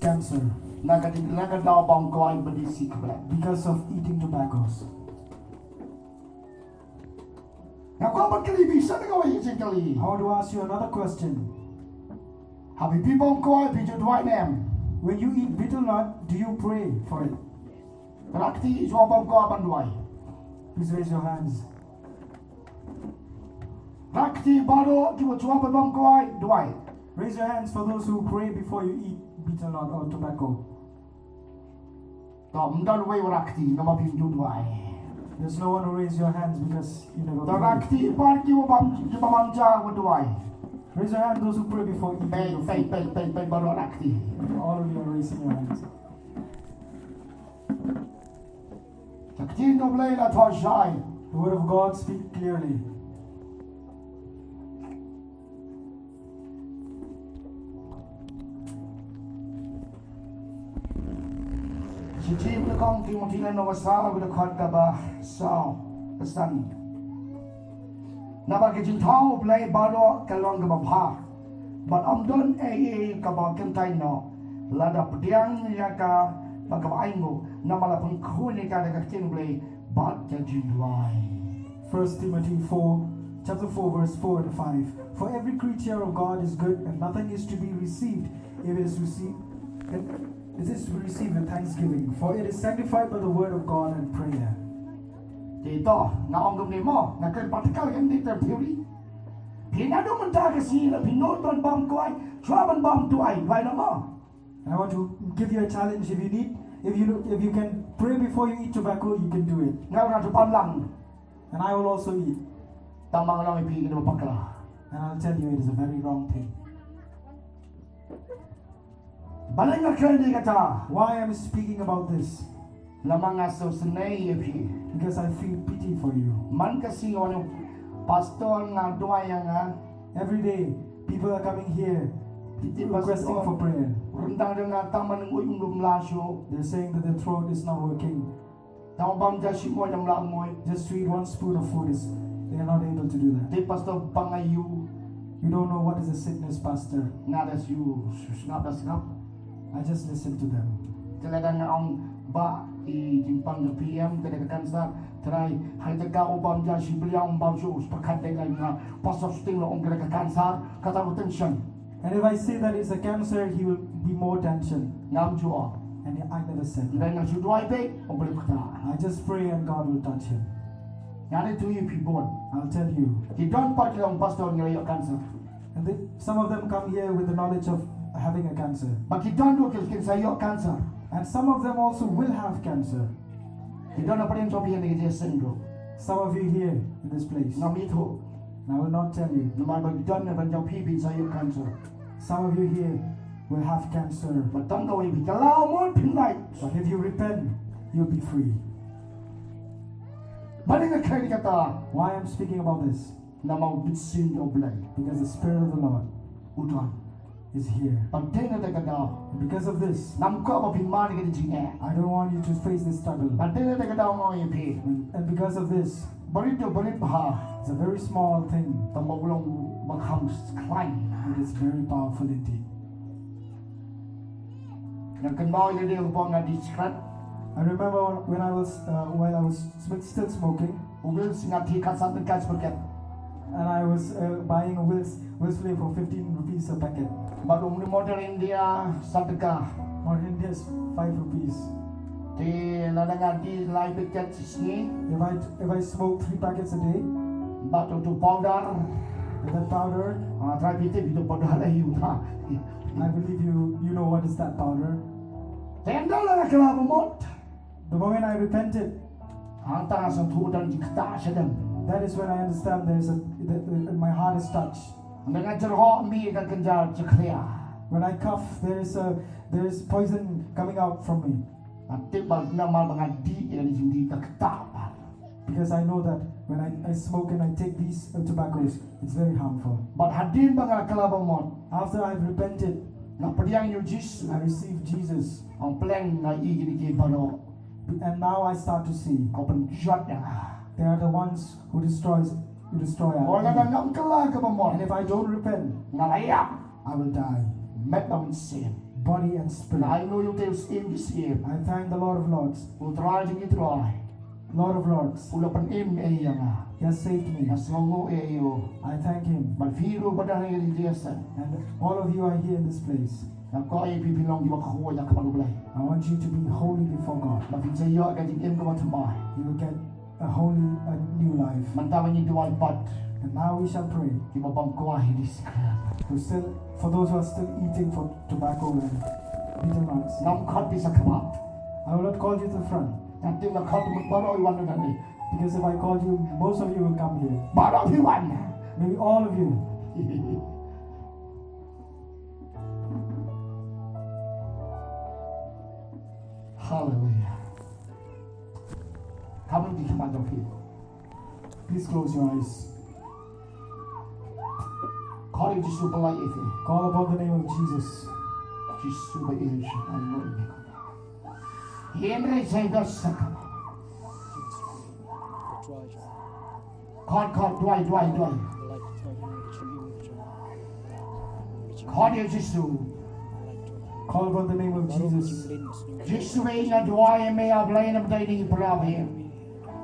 cancer because of eating tobaccos. Now, go back to the I want to ask you another question. When you eat betel nut, do you pray for it? Please raise your hands. Raise your hands for those who pray before you eat betel nut or tobacco. There's no one who raise your hands because you never pray. Raise your hand those who pray before eating your food. All of you are raising your hands. The word of God speaks clearly. But I'm done a kaba kentino, lada pediang yaka, bagabaingo, namalapun kunika de tingley, but the jingduwai. 1 Timothy 4, chapter 4, verse 4 and 5. For every creature of God is good, and nothing is to be received if it is received. It is to be received with thanksgiving, for it is sanctified by the word of God and prayer. Dito, naong mo, nagkapatikal yung dito theory. Pinado man tayo sila, pinoton bang kuay, traban bang tuay, why no more? I want to give you a challenge. If you can pray before you eat tobacco, you can do it. Ngayon na tupan lang, And I will also eat. tamang lang ipigin mo pakla. And I'll tell you, it is a very wrong thing. Balay nga kaya kata, Why I'm speaking about this? lamang nga so sngi ipi. Because I feel pity for you. Man kasi yung pastor nga duaya nga, Every day, people are coming here requesting for prayer. rundang nga taman ng uyong lumlasyo, They're saying that their throat is not working. tamang bang jasi mo yung lamoy, Just to eat one spoon of food is they are not able to do that. di pastor pangayu, You don't know what is a sickness, Pastor. nga das you, sngap. I just listen to them. Talagang nga ang ba jimpang PM kada kansa try hay taga ubam ja si beliau umbam su pakat dengan nga pastor sting lo kada kansa kata tension And if I say that it's a cancer, he will be more tension. ngam ju o And I never said that. dengan su doi pe o boleh kata I just pray and God will touch him. ngani tu you people I'll tell you. he don't part long pastor ngai cancer And some of them come here with the knowledge of having a cancer. but he don't do cancer yo cancer And some of them also will have cancer. he don't apa yang sopi yang dia syndrome Some of you here in this place. ngam itu And I will not tell you. nomor bagi don't never jauh pipi saya cancer Some of you here will have cancer. matang kau ini kalau mau pinai But if you repent, you'll be free. balik ke kata Why I'm speaking about this? nama bitsin oblay Because the Spirit of the Lord udah is here. penting ada kata And because of this, nam ko apa bymman ke jinge I don't want you to face this struggle. penting ada kata mau ipi And because of this, beri bah it's a very small thing, tambah ulang bakhraw klein but it's very powerful indeed. yang kenal dia upang ngadi skrat I remember when I was while I was still smoking, ubil singati kasat dekat sebagai and I was buying a Will's flame for 15 rupees a packet. baru muni modern India sadekah Or India's 5 rupees. di ladang di live packet sini If I smoke 3 packets a day, batu tu powder and that powder, try itu powder lah you ta I believe you know what is that powder. tendal lah kelapa mot The moment I repented, antara satu dan jikta sedem that is when I understand my heart is touched. dengan cerhok mi dan kenjar cekria When I cough, there is poison coming out from me. nanti nama mengadi yang di ketapa Because I know that when I smoke and I take these tobaccos, it's very harmful. but hadir bangal kelapa mot After I've repented, nak pediang yujis I receive Jesus. ang pleng na igini ki bano And now I start to see kau penjat ya they are the ones who destroy orang us. yang ngam kelah ke And mamot if I don't repent, ngalayak I will die. met bang sin body and spirit. I know you tell syiem. I thank the Lord of Lords, U Trai jingdwai. Lord of Lords. Ulapan yang. He has saved me. Sngi yo. I thank Him. Malfiru badang religiousan. And all of you are here in this place. Kau pipilong di bakhraw yang kamalulay. I want you to be holy before God. Mafinsayo ka jingim ka matamay. You will get a new life. Mantawan jingduwai pat. And now we shall pray. Di mabang kuah hidis. For those who are still eating for tobacco and bitter nuts. Nongshun bisa kham. I will not call you to the front. Nanti nak kau tu baru iwan na ni. Because if I call you, most of you will come here. Baru iwan. Maybe all of you. Hallelujah. Kamu di mana tu? Please close your eyes. Call Jesus belai itu. Call upon the name of Jesus. Jesus belai. Henry saya sakam. Call dwai. Call Jesus. Call upon the name of Jesus. Jesus na dwai may ablay na day ni prabi.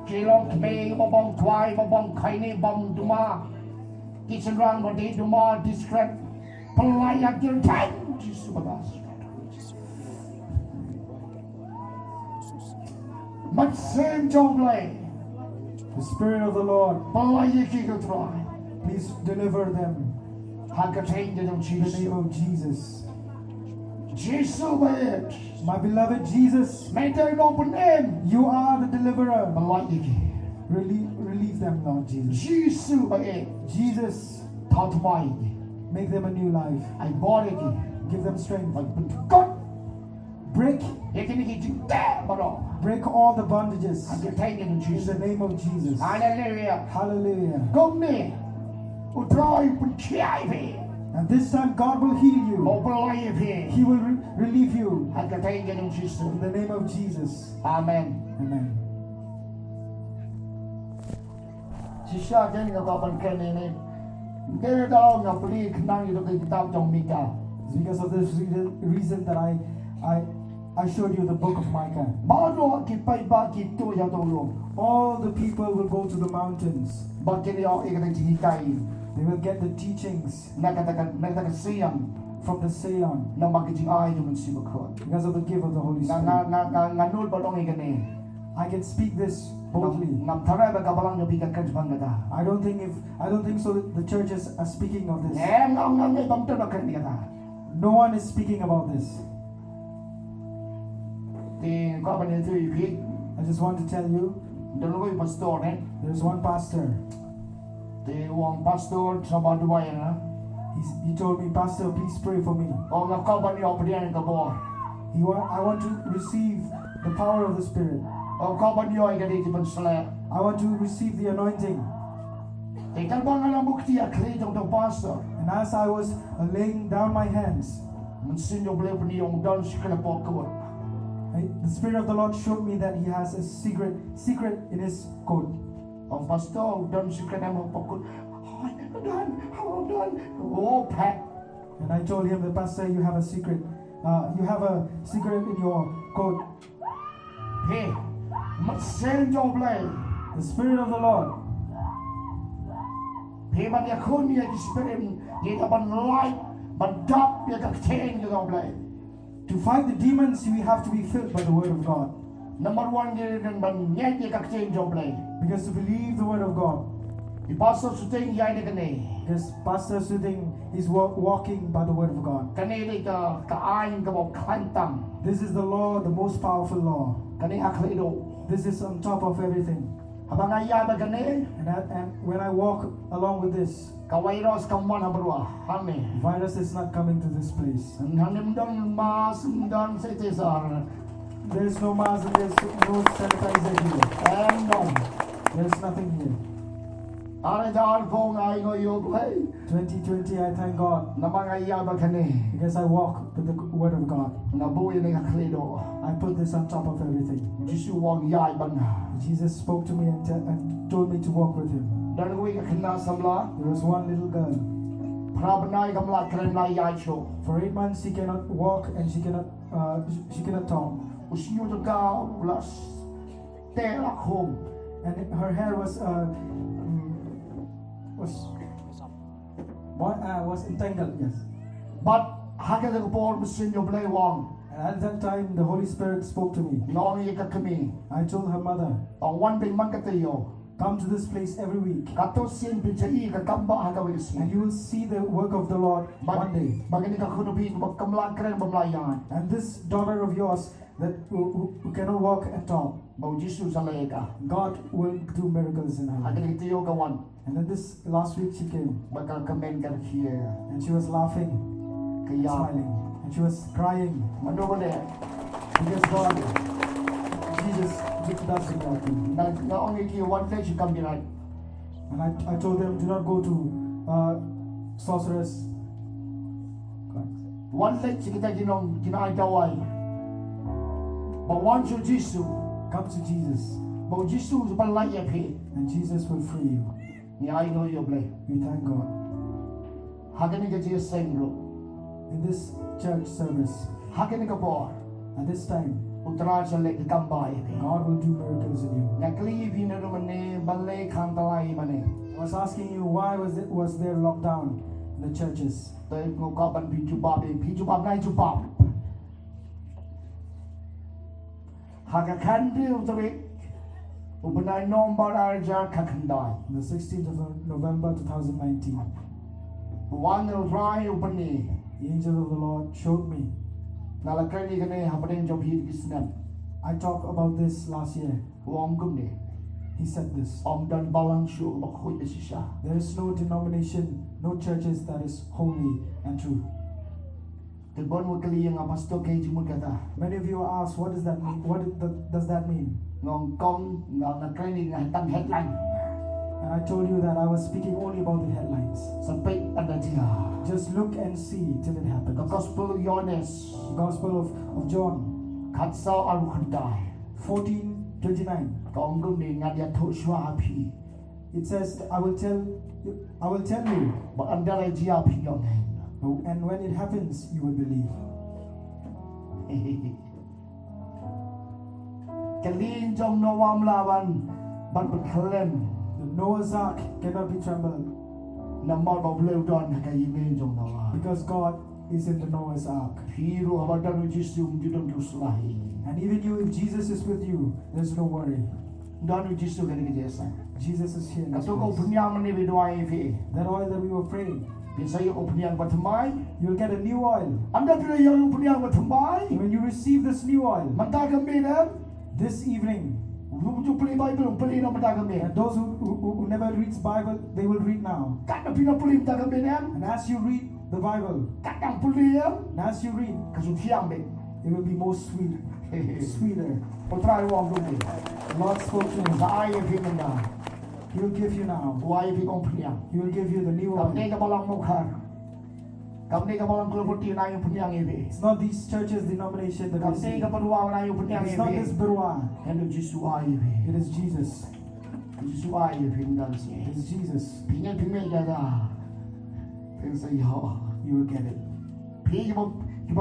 Kilong may mabang dwai mabang kane bang duma. Kisenrang body duma discret. Pelayak yung time. Jesus babas. Magsem jonglay. The Spirit of the Lord, Pelayak yung try. please deliver them. Hagkatain din ng In the Jesus. name of Jesus. Jesus bayit. My beloved Jesus, May tayo open name. you are the deliverer. Pelayak. Relieve them, Lord Jesus. Jesus bayit. Jesus, Tatmay. make them a new life. Ay body. Give them strength. God. Break Ikinigit te baro. Break all the bondages Hagkatain din ng in Jesus. the name of Jesus. Hallelujah. Hallelujah. Kmen. U Trai pynshoi. And this time God will heal you. Mobile He will relieve you Hagkatain din ng Jesus. in the name of Jesus. Amen. Amen. Shisha kaya nga kapan kanina. Kaya daw nga puli nang ito kay kitab jong Mika. It's because of this reason that I showed you the book of Micah. Bago kipay ba kito ya tulong. All the people will go to the mountains. Bakit niya ikatang hikay. They will get the teachings Nagkatakan siyem from the Seon na magijingay yung si bakhraw. because of the gift of the Holy Spirit. Nganul ba dong ikani. I can speak this boldly. Namtara ba kabalang nabigan ka jbang nata. I don't think so that the churches are speaking of this. Ngam ibang tabakan niya ta. No one is speaking about this. Di kapan ito ipig. I just want to tell you, Dalawa yung pastor eh. there's one pastor. Di wang pastor sa baduay na. He told me, Pastor, please pray for me. O nga kapan yung opedian ka bo. I want to receive the power of the Spirit. O kapan yung ikani jibang sala. I want to receive the anointing. Di kalbang alam bukti akli ng pastor. And as I was laying down my hands, Mansinyo beliau ni yung down si kalapok ko. the Spirit of the Lord showed me that He has a secret in His coat. Ang pastor down si kanamo pokot. Done. Oh, pat. And I told him, the pastor, you have a secret. You have a secret in your coat. Hey, mansinyo beliau. The Spirit of the Lord. Hey, man yakun niya spirit niya ban light, ban dark niya kaktain niya beliau. To fight the demons, we have to be filled by the Word of God. Number one niya ban niya kaktain niya beliau. Because to believe the Word of God, Di pastor shwa niya kane. because Pastor Suting is walking by the Word of God. Kane ka kaayin ka mo kantang. This is the law, the most powerful law. Kane aklido. This is on top of everything. Habang ayaba kane. And when I walk along with this, Kawairos kamuan habarwa. Hame. virus is not coming to this place. Hanim don mas don sa itisar. There's no mask and there's no sanitizer here. No. There's nothing here. Ari daan po nga ingo yung hey. 2020, I thank God Namang ayaba kane. because I walk with the Word of God. Nabuhi ng aklido. I put this on top of everything. Jisu wang yaiban. Jesus spoke to me and told me to walk with Him. Dan gue ka kinasamla. There was one little girl. พระบรรยายกำลังเครื่องลายยายโช For 8 months she cannot walk and she cannot talk. อุสยุตกาลัสเตลักโฮม And her hair was entangled. Yes. บัดฮักกันกับปอลมุสินยบเลยวอง And at that time the Holy Spirit spoke to me. น้องยังกับมี I told her mother, ตอนวันเป็นมันกติโย come to this place every week กัตโตเซียนเป็นใจอีกับกำบ้าฮักกับวิสิ and you will see the work of the Lord one day. บางทีกับคนพี่กับกำลังเครื่องบำลายยาน And this daughter of yours that who cannot walk and talk, บ่าวยิสุสเลกะ God will do miracles in ฮัก her. กันติโยกับวัน And then this last week she came บางการคเมนกันเคีย and she was laughing, กยา smiling, and she was crying มันดูวันเดีย because God, Jesus does the miracle. น้องยังกี่วันเล็กชิคำบิไร And I told them, do not go to sorcerers. วันเล็กชิคกี้พายกินองกินไอเจ้าไว้บอกวันชูยิสุ Come to Jesus บอกยิสุจะบรรลัยเยพี and Jesus will free you. นี่ไอ้โนยบเลย We thank God. หากกันนี่ก็จะเซ็งรู้ In this church service, หากกันนี่ก็บอก at this time, อุตราจะเล็กกำบายพี God will do miracles in you. นักลีพีนรุมันเน่บัลเล่คันตะไลมันเน่ I was asking you why was there lockdown in the churches? แต่งูก็บันพีจุบาบพีจุบาบนายจุบาบหากขันเดียวตัวเองอุปนัยน้องบาราจาขันได้ On the 16th of November 2019, วันเราร้ายอุปนี the angel of the Lord showed me. นั่นแหละใครนี่กันเนี่ยหาประเด็นจบพีกิสเนม I talked about this last year. วอมกุมเนี่ย He said this. อมดันบาลังชูบักคุยเดชิชา There is no denomination, no churches that is holy and true. แต่บนวันกลียังอัพสโตเกจิมุนกันตา Many of you ask, what does that mean? Does that mean? งงกงงงนักใครนี่งตั้งเฮดไลน์ And I told you that I was speaking only about the headlines. สเปกอันเดีย Just look and see till it happens. The Gospel of Johannes The Gospel of John ขัดเศร้าอารมณ์ได้ 14:29. กองกุมเนี่ยงานยาทุชวาพี It says, I will tell you, บอกอันเดียร์จีอาพียองเอง and when it happens, you will believe. กลีนจงโนวามลาวันบันเป็นเคลม The Noah's Ark cannot be trembled น้ำมันบอกเร็วดอนให้ยิงจงนาวา because God is in the Noah's Ark. พี่รู้ว่าดันวิจิสุมจุดมดุสลาย And even you, if Jesus is with you, there's no worry. ดันวิจิสุกันนี่จะสั่ง Jesus is here in กระ this ตุกอุป place. นิยามนี่ไปด้วยพี่ That oil that we were praying, เป็นสายอุปนิยามวัฒน์ไม้ you'll get a new oil. อันนั้นเป็นอุปนิยามวัฒน์ไม้ When you receive this new oil, มันตากันไม่ได้ this evening, รู้จุปลีไบเบิลปลีน้ำตากันไม่ and those who never reads Bible, they will read now. กัดพี่น้ำปลีตากันไม่ได้ And as you read the Bible, กัดดังปลี and as you read, กระสุนเทียมเบ it will be more sweet, sweeter. อุตรายว่างดูนี่ The Lord spoke to สา him. ยพี่มันดา He will give you now. วายพี่กองพลี He will give you the new กับนี่ oil. กับบาลังมุขารกับนี่กับบาลังกลุ่มที่นายอุปนิยามเอวี It's not these churches denomination that กับ we นี่ see. กับปรุวานายอุปนิยามเอ It's not วี this Berwa. เห็นดูจิสุอายเอวี It is Jesus. จิสุอายเอวีนั่นสิ It is Jesus. พี่เนี่ยพี่ไม่ได้ด่าเป็นสยอ You will get it. พี่จะบ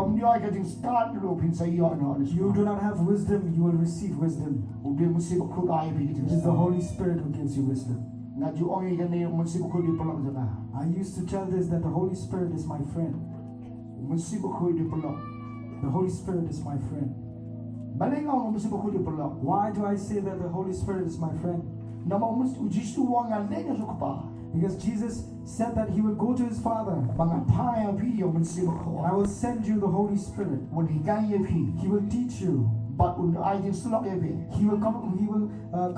อกย่อยกันจึงสตาร์ทรูเป็นสยอเนาะ You do not have wisdom, you will receive wisdom. อุบิมุสิบคุกายพี่จึง It is the Holy Spirit who gives you wisdom. งาจูออยกันเนี่ยมุสิบคุดีพลังจังนะ I used to tell this that the Holy Spirit is my friend. มุสิบคุดีพลัง The Holy Spirit is my friend. บัลเลงเอามุสิบคุดีพลัง Why do I say that the Holy Spirit is my friend? น้ำมันมุสิจิสุวางานเล่นสุขภาพ Because Jesus said that he will go to his Father บางพายพี่ยมุสิบคุ and I will send you the Holy Spirit. วันนี้กันยี่พี่ He will teach you. บัดอุ่นไอจึงสลอกยี่พี่ He will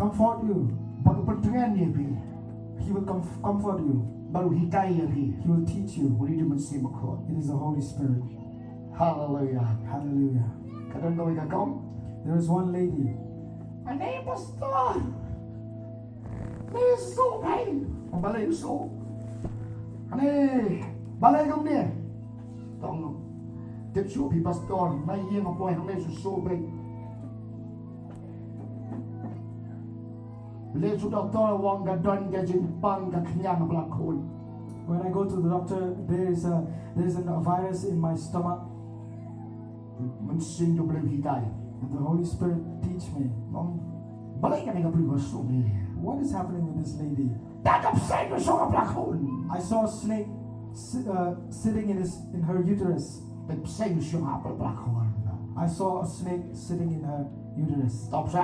comfort you. บัดเป็นเพื่อนยี่พี่ He will comfort you. บัดอุ่นกันยี่พี่ He will teach you. วันนี้จะมุสิบคุ It is the Holy Spirit. ฮาเลลูยา Hallelujah. กระโดดโดยกระกอง There is one lady. อันนี้ปัสตอร์นี่สู้ไปบัลเลงสู้อันนี้บัลเลงตรงนี้ต้องเจ็บชูพี่ปัสตอร์ไม่เยี่ยมมาปล่อยทั้งนี้สู้ไปเลสุดอกตัววางกันดอนกันจิงปังกันขยันมาปลักคน When I go to the doctor, there is a virus in my stomach, Mình xin cho believe hi tai. and the Holy Spirit teach me. Balay ka nga believe so ni. What is happening with this lady? Tatap sa iyo so bakhraw. I saw a snake sitting in her uterus. Tap sa iyo so bakhraw. I saw a snake sitting in her uterus. Tap sa.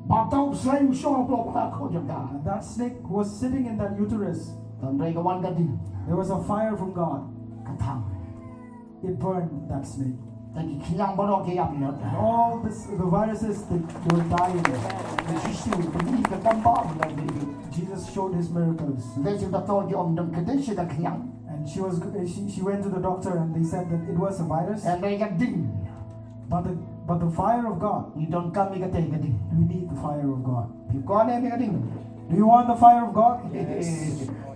Batong sa iyo so bakhraw jaka. And that snake was sitting in that uterus. Tandai ka wan ka din. There was a fire from God. Katang. It burned that snake. Tadi kiyang baro kaya pinat. And all the viruses, they were dying. Jesus beli ka kamba na beli. Jesus showed his miracles. Desi ta to di om dang kedesi ka kiyang. And she went to the doctor and they said that it was a virus. And they got ding. But the fire of God, You don't come me ka te ka ding. we need the fire of God. You go ne me ka ding. Do you want the fire of God?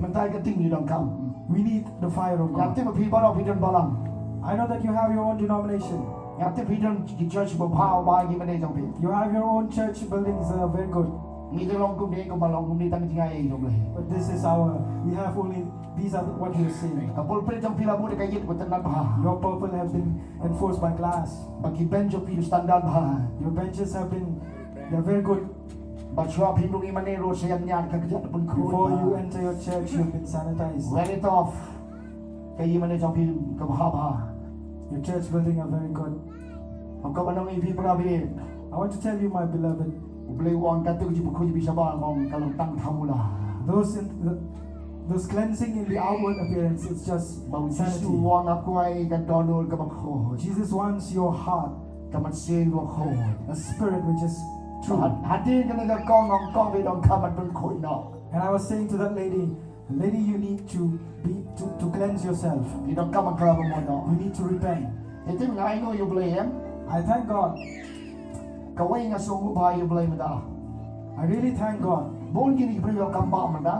Mentai ka ding you don't come. We need the fire of God. Yang te pi baro pi don balam. I know that you have your own denomination. Yang te pi don ki church bo phao ba gi mane jong pi. You have your own church buildings, very good. Ni de long kum de ko balong kum ni tang tinga e jong le. But this is we have only, these are what you're saying. Ka pol pe jong pi la mo de ka yit ko tan ba. Your purple have been enforced by glass. Ba ki ben jo pi standard ba. Your benches have been, they're very good. Ba chwa pi ngi mane ro se yan yan ka ka pun ko. Before you enter your church, you've been sanitized. When it off. Ka yi mane jong pi ka ba ba. Your church building are very good. Ang ka banong pi pra bi. I want to tell you, my beloved, Ublay wang ka tu ji bu ko ji bi sa ba ngong kalong tang thamula. those cleansing in the outward appearance, it's just Bang sanity. Jisu wang aku ai ka donol ka bakhraw. Jesus wants your heart, Ka man sin wa khuid. a spirit which is true. Hati ka na kong ngong kong bi dong ka man pun khuid no. And I was saying to that lady, you need to cleanse yourself. Bi dong ka man ka mo no. You need to repent. Ito ngai no you blame. I thank God. Ka wai nga so ba you blame da. I really thank God. Bon gini bri yo kamba man da.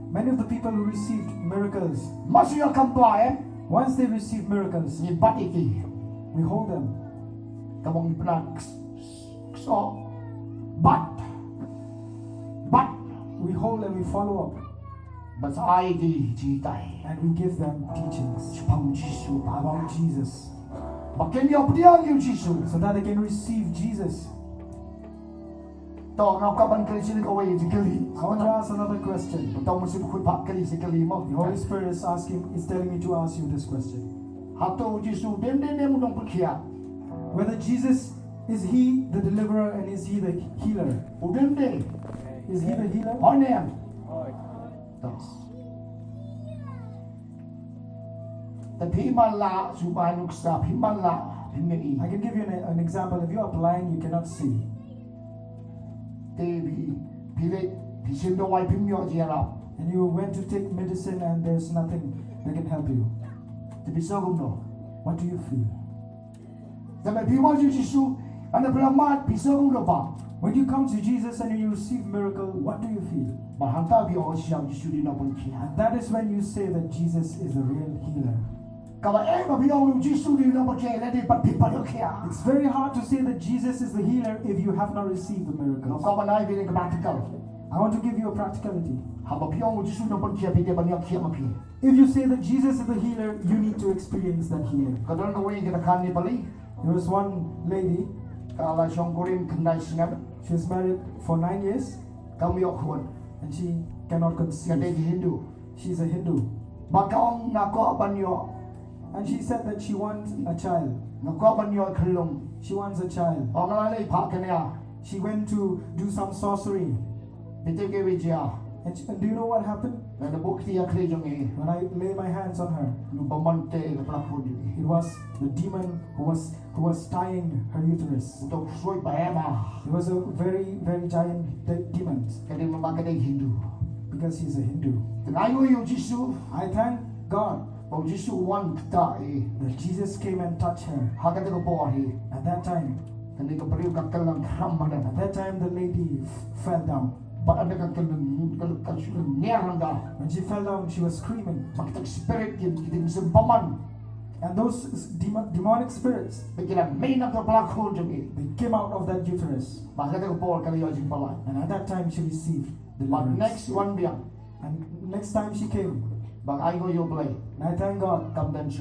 Many of the people who received miracles, Mas yo kamba once they receive miracles, ni bat iki. we hold them. Ka mong pnak. So but We hold and we follow up. but ai di ji tai. And we give them teachings Pang Jisu ba. about Jesus, Bakin yo pdiang you Jisu. so that they can receive Jesus. To ngau ka ban kali sini ka wai ji kali. I want to ask another question. Tao mesti khu pak kali si kali mo. The Holy Spirit is telling me to ask you this question. Hato Jisu den mo dong perkia. Whether Jesus, is he the deliverer and is he the healer? Uden de. Is he the healer? Onem. Tas. Tapi mala subanuk sa himala himei. I can give you an example. If you are blind, you cannot see. Tebi pile jingduwai pimyo jiara. And you went to take medicine and there's nothing that can help you. Tebi sogum no. What do you feel? Tapi pimo Jisu anda belamat pisogum no ba. When you come to Jesus and you receive miracle, what do you feel? Bahanta bi o siam Jisu di na pun kia. And that is when you say that Jesus is the real healer. Kalau ba bi o Jisu di na pun kia le di pat pipa yo kia. It's very hard to say that Jesus is the healer if you have not received the miracles. Kau banai bi ke practical. I want to give you a practicality. Haba bi o Jisu na pun kia bi de ban yo kia ma pi. If you say that Jesus is the healer, you need to experience that healing. Kau don ko wi ke kan ni bali. There was one lady, Kalau siang korin kendai sngap. she was married for 9 years Kami yo khuid. and she cannot Kade conceive. di Hindu. She's a Hindu. Bakang ngako ban yo. And she said that she wants a child. Ngako ban yo kelung. She wants a child. Orang lain pak kena. She went to do some sorcery. Itu ke bija. And do you know what happened? Ada bukti yang kerja ni. When I lay my hands on her, Lupa mante ke pelakon ni. it was the demon who was tying her uterus. Untuk suai bahema. It was a very, very giant demon Kadi memakai dari Hindu. because he's a Hindu. Tengayu yo Jisu. I thank God Bau Jisu wan kita that Jesus came and touched her. Hakat ke bawah ni. At that time, Kani ke periuk kakelang kham mana. at that time the lady fell down. Ba ada kakelang nerang dah. When she fell down, she was screaming. Makitak spirit yang kita bisa bymman. And those demonic spirits, Bigla mihnot to bakhraw jong. they came out of that uterus. Bahkan ko por kali yo jingpynshoi. And at that time she received But deliverance. next one biang. And next time she came, Bang ai go yo blay. and I thank God, Kmen.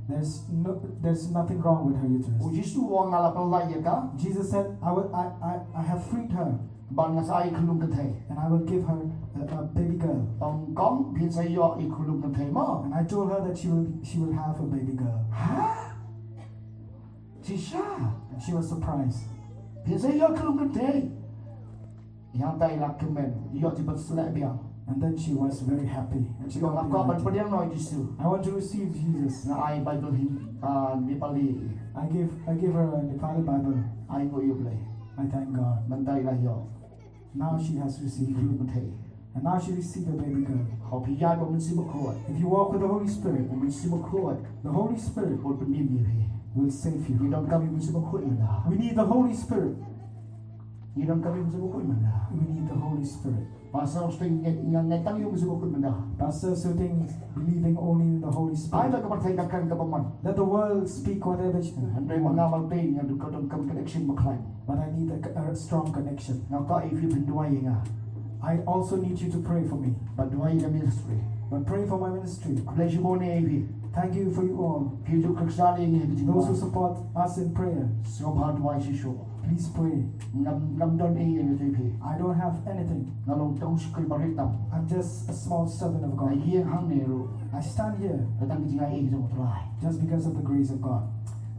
there's nothing wrong with her uterus. Ujisu wong ala pelai ya ka. Jesus said, I have freed her, Ban ngasai khulum kathe. and I will give her a baby girl. Tong kong phin sai yo I khulum kathe ma. And I told her that she will have a baby girl. Ha? Jinghisha. And she was surprised. Phin sai yo khulum kathe. Yang tai la kmen. Yo tibat selak biang. And then she was very happy. And she Yo got ngap ban delighted. pediang noi jisu. I want to receive Jesus. Na ai Bible hin Nepali. I gave her a Nepali Bible. Ai go yo blay. I thank God. Man tai la yo. Now she has received Khulum it. kathe. And now she received a baby girl. How pi yai ba man si bakhraw. If you walk with the Holy Spirit, Man si bakhraw. the Holy Spirit Ko pen ni bi. will save Ni you. dong kami man si bakhraw mana. We need the Holy Spirit. Ni dong kami man si bakhraw mana. We need the Holy Spirit. Pasal sting yang ngai tang yo man si bakhraw mana. Pastor Suting believing only in the Holy Ai Spirit. ba ka parthai ka kan ka paman. Let the world speak whatever it Andai mengamal ping yang ka dong kam connection bakhraw. but I need a strong connection. Now ka if you jingduwai nga. I also need you to pray for me. But duwai the ministry. But pray for my ministry. Pleasure mo ne if Thank you for you all. you kriksani ngi Those who jingduwai. support us in prayer, So pa duwai si sho. please pray. Ngam don e ngi JP. I don't have anything. Ngalong tong skri baritam. I'm just a small servant of Ai God. hiang hang ne ru. I stand here Datang ke jingai e jong trai. just because of the grace of God.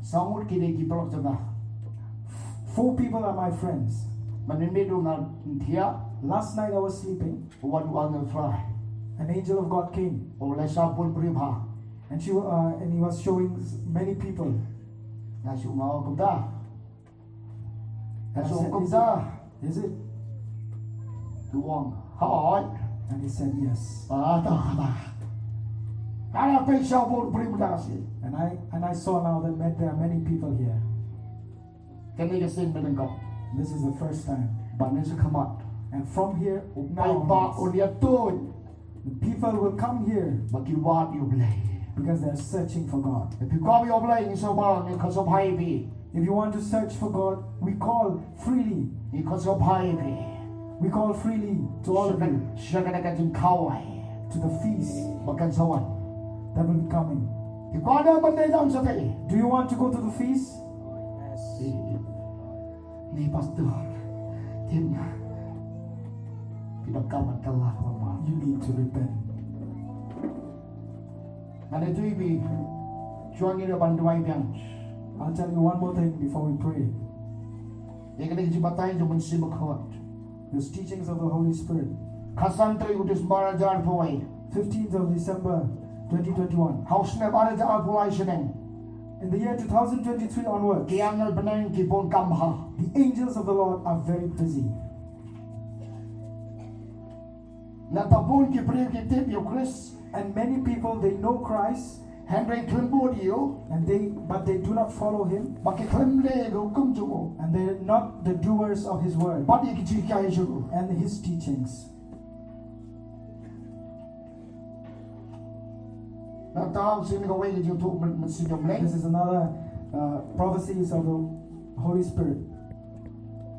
Sangut kide ki blok janga. 4 people are my friends. Manin me do ngal thia Last night I was sleeping. wan wan trai. An angel of God came, O le sa pun pribha. and he was showing many people. Na su ngau kum da. Na And I su said, kum da. Is it? Tu wong. Hai. And he said yes. Ah ta ba. Ana pe sa pun pribha si. And I saw now that there are many people here. Kene ke sin ben ko. This is the first time. Banin sa khamat. And from here Pai now, ba o dia tu. the people will come here Bagi wat you blay. because they are searching for God. If you go your blay ni so ba ni ko so pai bi. If you want to search for God, we call freely. Ni ko so pai bi. We call freely to all of you Siya ka na ka jing kawai. to the feast Bakan sawan. that will be coming. Di ko ada bandai dalam sa tay. Do you want to go to the feast? Ni pastor. Tim. Pinagkaman ka lah mama. You need to repent. Mana tu ibi. Chuang ni banduai biang. I'll tell you one more thing before we pray. Yang kena jibatai tu mensi bakhraw. There's teachings of the Holy Spirit. Kasan tu utus marajar pawai. 15th of December 2021. Haus na marajar pawai seneng. In the year 2023 onwards, Kiangal benang kipon kamha. the angels of the Lord are very busy. Natapon ki priyo ki tip yo Chris. And many people, they know Christ, Henry Klimbodio. but they do not follow him, Baki Klimle go kum jumo. and they're not the doers of his word Badi ki chika isu. and his teachings. Natap sini ka wei ki tu mensi jom leng. This is another prophecies of the Holy Spirit.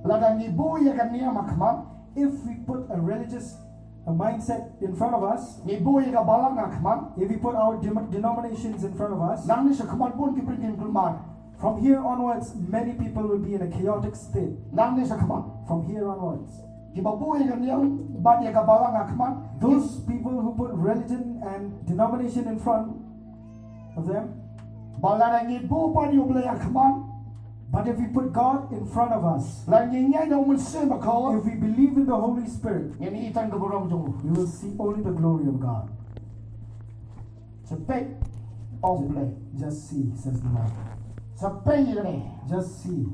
Lada ni buya kan niya makma. If we put a religious mindset in front of us, Ni buya ka balang akma. if we put our denominations in front of us, Nang ni sa kaman pun ki prikin kulmar. from here onwards, many people will be in a chaotic state. Nang ni sa kaman. From here onwards, Ki babuya kan niya badi ka balang akma. those people who put religion and denomination in front of them, Balarang ni bu padi ublay akma. but if we put God in front of us, Lang niya daw mensi bakaw. if we believe in the Holy Spirit, Yan itan ka burong jumo. we will see only the glory of God. Sepek oblay. Just see, says the Lord. Sepek ni. Just see.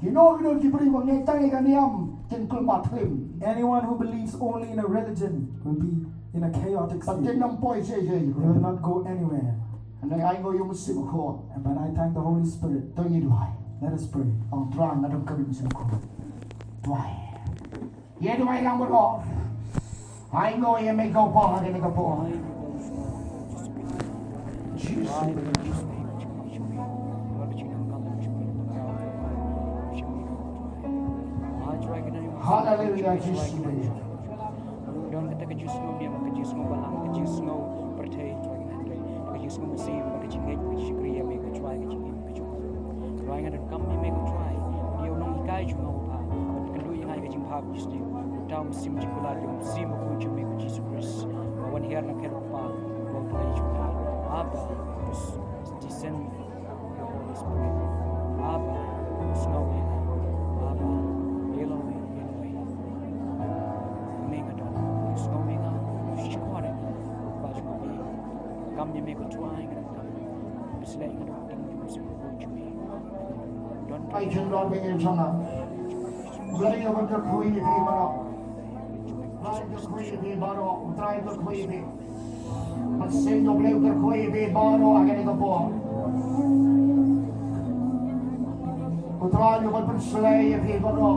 Kino ki pri wang ni tangi kan niam kin kulmat klim. Anyone who believes only in a religion will be in a chaotic Pag state. din ng poy siya They will not go anywhere. Ano ay ngo yung mensi bakaw. But I thank the Holy Spirit. Ito ni duhay. Let us pray. Ang terang ada kami mensi bakaw. Duhay. Ye duhay lang bakaw. Ay ngo yung may kaw pa. Hagin ka po. Jesus. Hallelujah, Jesus. Don't get the juice no near the juice no balang, the juice no pertain to the juice no see, but the jingate which you create make a try, which you trying and come you make a try. You know, guide you know, but can do you like a jing pub just you. Down sim chicola, you see my coach you make a Jesus Christ. One here and a care of power, one play you Abba, descend your Holy Spirit. Abba, snow, Abba, yellow, make a dog, snowing out, squatting, but you may come you make a trying and come. It's like you don't think you must approach me. Don't I can not be in China. Blame of the Queen of Ibaro. Blame the Queen of Ibaro, drive the Queen. But send your blame the Queen of Ibaro, I get the ball. But try you will slay if Ibaro.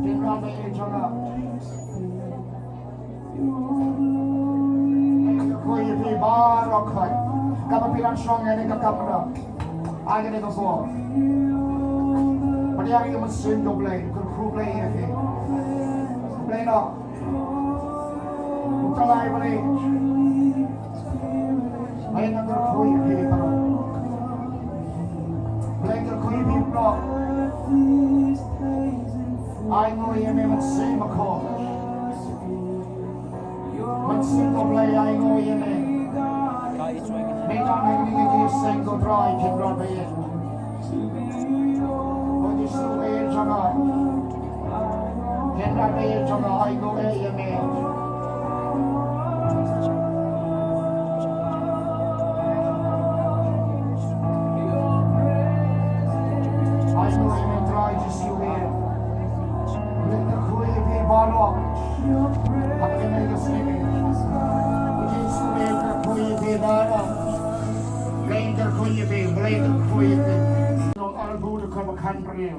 Can not be in China. The Queen of Ibaro, kaba bilang strong and a capra. I get the ball. But yeah, you must send your blame, good crew play here. Play now. Try my age. I am the crew people. Play the crew people. I know you may not say my call. But send your play, I know you may. Make on anything you sing, go dry, can run by it. What is the way in China? Can run by it, China, I go AMA. I know you may try to see where. Let the Khuid be bottle. I can make a singing. Which is the way the Khuid be bottle. Blame the Khuid be, blame the Khuid be. No, I'll go to come a country.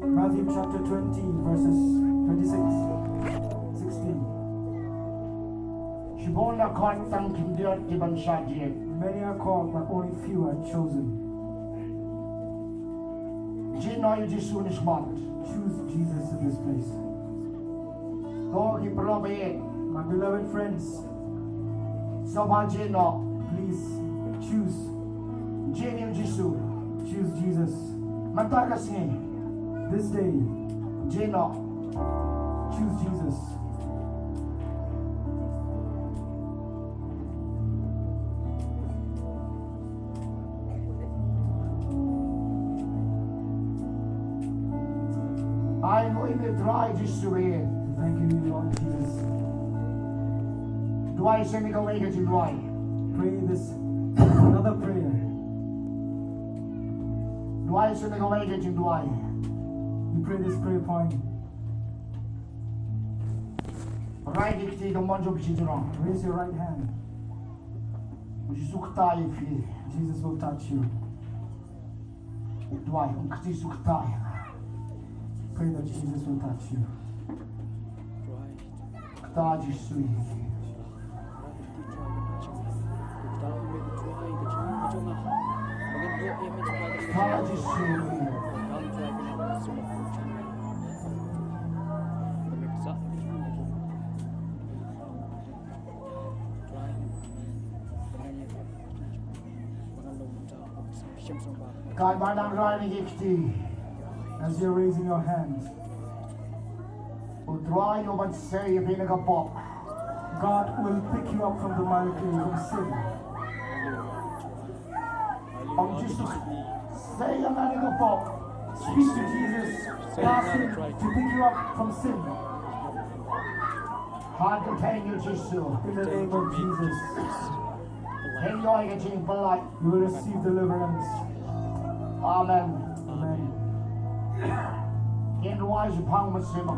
Matthew chapter 20, verses 26, 16. Shibona kon tang kindiat iban shajie. Many are called, but only few are chosen. Jino you jisun is mount. Choose Jesus in this place. Go ki probe. My beloved friends, So ba jino. please choose. Jino jisu. Choose Jesus. Matakas ni. This day, Jino. choose Jesus. I know in the dry jisu here. Thank you, Lord Jesus. Do I send me away to dry? Pray this another prayer. Do I send me away to dry? You pray this prayer point. Right if the manjo bichidron. Raise your right hand. Sukta if Jesus will touch you. do I ukti sukta. Pray that Jesus will touch you. Kta jisu. Kta jisu. God madam rai ikti. As you're raising your hands, Udrai no man say you been a pop. God will pick you up from the miry clay, from sin. I'm just say a man a pop. Speak to Jesus. Ask him to pick you up from sin. Hard to pay you jisu. In the name of Jesus, Hey yo I get you polite. you will receive deliverance. Amen. Amen. In wise upon my sim